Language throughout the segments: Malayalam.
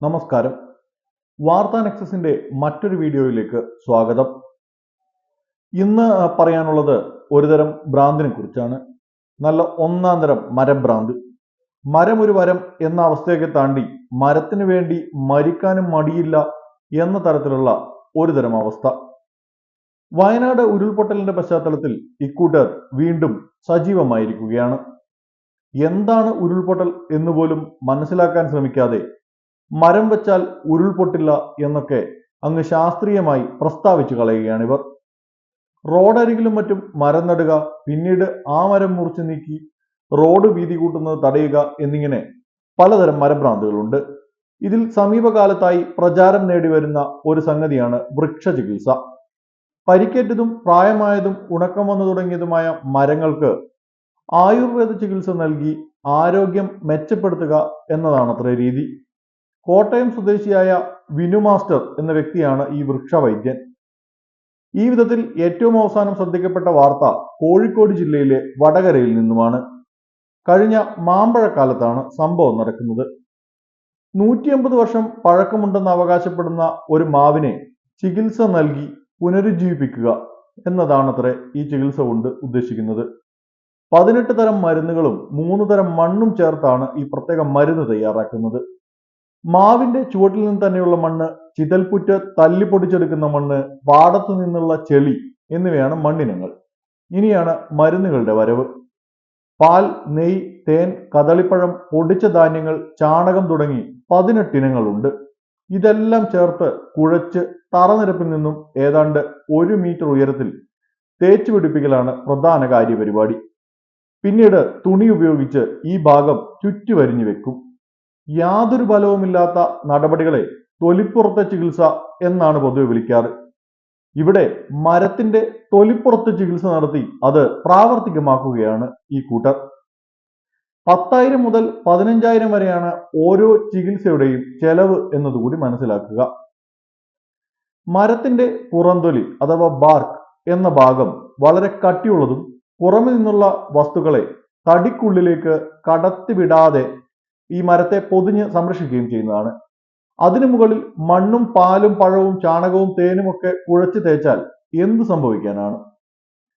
നമസ്കാരം. വാർത്താ നെക്സസിന്റെ മറ്റൊരു വീഡിയോയിലേക്ക് സ്വാഗതം. ഇന്ന് പറയാനുള്ളത് ഒരുതരം ഭ്രാന്തിനെ കുറിച്ചാണ്. നല്ല ഒന്നാം തരം മരഭ്രാന്ത്. മരം ഒരു വരം എന്ന അവസ്ഥയൊക്കെ താണ്ടി മരത്തിന് വേണ്ടി മരിക്കാനും മടിയില്ല എന്ന തരത്തിലുള്ള ഒരു തരം അവസ്ഥ. വയനാട് ഉരുൾപൊട്ടലിന്റെ പശ്ചാത്തലത്തിൽ ഇക്കൂട്ടർ വീണ്ടും സജീവമായിരിക്കുകയാണ്. എന്താണ് ഉരുൾപൊട്ടൽ എന്നുപോലും മനസ്സിലാക്കാൻ ശ്രമിക്കാതെ മരം വെച്ചാൽ ഉരുൾപൊട്ടില്ല എന്നൊക്കെ അങ്ങ് ശാസ്ത്രീയമായി പ്രസ്താവിച്ചു കളയുകയാണിവർ. റോഡരികിലും മറ്റും മരം നടുക, പിന്നീട് ആ മരം മുറിച്ചു നീക്കി റോഡ് വീതി കൂട്ടുന്നത് തടയുക എന്നിങ്ങനെ പലതരം മരഭ്രാന്തുകളുണ്ട്. ഇതിൽ സമീപകാലത്തായി പ്രചാരം നേടിവരുന്ന ഒരു സംഗതിയാണ് വൃക്ഷചികിത്സ. പരിക്കേറ്റതും പ്രായമായതും ഉണക്കം വന്നു തുടങ്ങിയതുമായ മരങ്ങൾക്ക് ആയുർവേദ ചികിത്സ നൽകി ആരോഗ്യം മെച്ചപ്പെടുത്തുക എന്നതാണത്രേ രീതി. കോട്ടയം സ്വദേശിയായ വിനു മാസ്റ്റർ എന്ന വ്യക്തിയാണ് ഈ വൃക്ഷവൈദ്യൻ. ഈ വിധത്തിൽ ഏറ്റവും അവസാനം ശ്രദ്ധിക്കപ്പെട്ട വാർത്ത കോഴിക്കോട് ജില്ലയിലെ വടകരയിൽ നിന്നുമാണ്. കഴിഞ്ഞ മാമ്പഴക്കാലത്താണ് സംഭവം നടക്കുന്നത്. 150 വർഷം പഴക്കമുണ്ടെന്ന് അവകാശപ്പെടുന്ന ഒരു മാവിനെ ചികിത്സ നൽകി പുനരുജ്ജീവിപ്പിക്കുക എന്നതാണത്രേ ഈ ചികിത്സ കൊണ്ട് ഉദ്ദേശിക്കുന്നത്. 18 തരം മരുന്നുകളും 3 തരം മണ്ണും ചേർത്താണ് ഈ പ്രത്യേക മരുന്ന് തയ്യാറാക്കുന്നത്. മാവിന്റെ ചുവട്ടിൽ നിന്ന് തന്നെയുള്ള മണ്ണ്, ചിതൽപുറ്റ് തല്ലി പൊടിച്ചെടുക്കുന്ന മണ്ണ്, പാടത്തു നിന്നുള്ള ചെളി എന്നിവയാണ് മണ്ണിനങ്ങൾ. ഇനിയാണ് മരുന്നുകളുടെ വരവ്. പാൽ, നെയ്, തേൻ, കദളിപ്പഴം, പൊടിച്ച ധാന്യങ്ങൾ, ചാണകം തുടങ്ങി 18 ഇനങ്ങളുണ്ട്. ഇതെല്ലാം ചേർത്ത് കുഴച്ച് തറനിരപ്പിൽ നിന്നും ഏതാണ്ട് 1 മീറ്റർ ഉയരത്തിൽ തേച്ചു പിടിപ്പിക്കലാണ് പ്രധാന കാര്യപരിപാടി. പിന്നീട് തുണി ഉപയോഗിച്ച് ഈ ഭാഗം ചുറ്റുവരിഞ്ഞു വെക്കും. യാതൊരു ഫലവുമില്ലാത്ത നടപടികളെ തൊലിപ്പുറത്തെ ചികിത്സ എന്നാണ് പൊതുവെ വിളിക്കാറ്. ഇവിടെ മരത്തിന്റെ തൊലിപ്പുറത്ത് ചികിത്സ നടത്തി അത് പ്രാവർത്തികമാക്കുകയാണ് ഈ കൂട്ടർ. 10,000 മുതൽ 15,000 വരെയാണ് ഓരോ ചികിത്സയുടെയും ചെലവ് എന്നതുകൂടി മനസ്സിലാക്കുക. മരത്തിന്റെ പുറംതൊലി അഥവാ ബാർക്ക് എന്ന ഭാഗം വളരെ കട്ടിയുള്ളതും പുറമെ നിന്നുള്ള വസ്തുക്കളെ തടിക്കുള്ളിലേക്ക് കടത്തിവിടാതെ ഈ മരത്തെ പൊതിഞ്ഞ് സംരക്ഷിക്കുകയും ചെയ്യുന്നതാണ്. അതിനു മുകളിൽ മണ്ണും പാലും പഴവും ചാണകവും തേനും ഒക്കെ കുഴച്ച് തേച്ചാൽ എന്ത് സംഭവിക്കാനാണ്?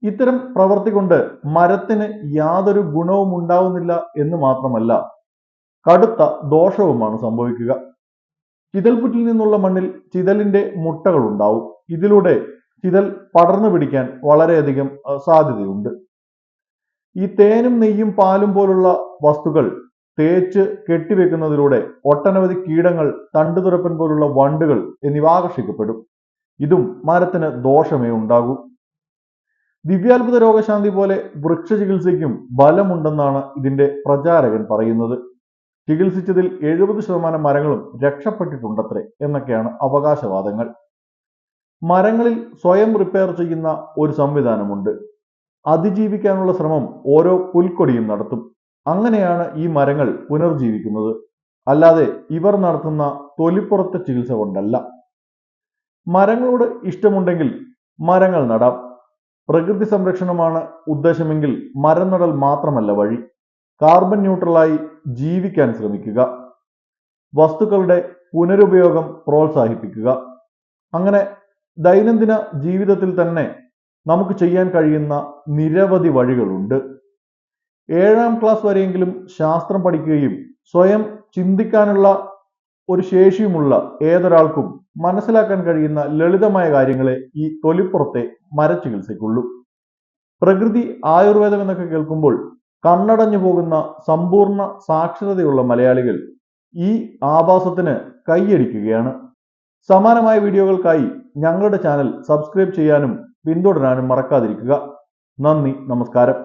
ഇത്തരം പ്രവൃത്തി കൊണ്ട് മരത്തിന് യാതൊരു ഗുണവും ഉണ്ടാവുന്നില്ല എന്ന് മാത്രമല്ല, കടുത്ത ദോഷവുമാണ് സംഭവിക്കുക. ചിതൽപുറ്റിൽ നിന്നുള്ള മണ്ണിൽ ചിതലിന്റെ മുട്ടകൾ ഉണ്ടാവും. ഇതിലൂടെ ചിതൽ പടർന്നു പിടിക്കാൻ വളരെയധികം സാധ്യതയുണ്ട്. ഈ തേനും നെയ്യും പാലും പോലുള്ള വസ്തുക്കൾ തേച്ച് കെട്ടിവെക്കുന്നതിലൂടെ ഒട്ടനവധി കീടങ്ങൾ, തണ്ടുതുരപ്പൻ പോലുള്ള വണ്ടുകൾ എന്നിവ ആകർഷിക്കപ്പെടും. ഇതും മരത്തിന് ദോഷമേ ഉണ്ടാകൂ. ദിവ്യാത്ഭുത രോഗശാന്തി പോലെ വൃക്ഷ ചികിത്സയ്ക്കും ബലമുണ്ടെന്നാണ് ഇതിന്റെ പ്രചാരകൻ പറയുന്നത്. ചികിത്സിച്ചതിൽ 70% മരങ്ങളും രക്ഷപ്പെട്ടിട്ടുണ്ടത്രേ എന്നൊക്കെയാണ് അവകാശവാദങ്ങൾ. മരങ്ങളിൽ സ്വയം റിപ്പയർ ചെയ്യുന്ന ഒരു സംവിധാനമുണ്ട്. അതിജീവിക്കാനുള്ള ശ്രമം ഓരോ പുൽക്കൊടിയും നടത്തും. അങ്ങനെയാണ് ഈ മരങ്ങൾ പുനർജീവിക്കുന്നത്, അല്ലാതെ ഇവർ നടത്തുന്ന തൊലിപ്പുറത്തെ ചികിത്സ കൊണ്ടല്ല. മരങ്ങളോട് ഇഷ്ടമുണ്ടെങ്കിൽ മരങ്ങൾ നടാം. പ്രകൃതി സംരക്ഷണമാണ് ഉദ്ദേശമെങ്കിൽ മരം നടൽ മാത്രമല്ല വഴി. കാർബൺ ന്യൂട്രലായി ജീവിക്കാൻ ശ്രമിക്കുക. വസ്തുക്കളുടെ പുനരുപയോഗം പ്രോത്സാഹിപ്പിക്കുക. അങ്ങനെ ദൈനംദിന ജീവിതത്തിൽ തന്നെ നമുക്ക് ചെയ്യാൻ കഴിയുന്ന നിരവധി വഴികളുണ്ട്. 7ാം ക്ലാസ് വരെയെങ്കിലും ശാസ്ത്രം പഠിക്കുകയും സ്വയം ചിന്തിക്കാനുള്ള ഒരു ശേഷിയുമുള്ള ഏതൊരാൾക്കും മനസ്സിലാക്കാൻ കഴിയുന്ന ലളിതമായ കാര്യങ്ങളെ ഈ തൊലിപ്പുറത്തെ മരച്ചികിത്സയ്ക്കുള്ളൂ. പ്രകൃതി ആയുർവേദം എന്നൊക്കെ കേൾക്കുമ്പോൾ കണ്ണടഞ്ഞു പോകുന്ന സമ്പൂർണ്ണ സാക്ഷരതയുള്ള മലയാളികൾ ഈ ആഭാസത്തിന് കൈയടിക്കുകയാണ്. സമാനമായ വീഡിയോകൾക്കായി ഞങ്ങളുടെ ചാനൽ സബ്സ്ക്രൈബ് ചെയ്യാനും പിന്തുടരാനും മറക്കാതിരിക്കുക. നന്ദി, നമസ്കാരം.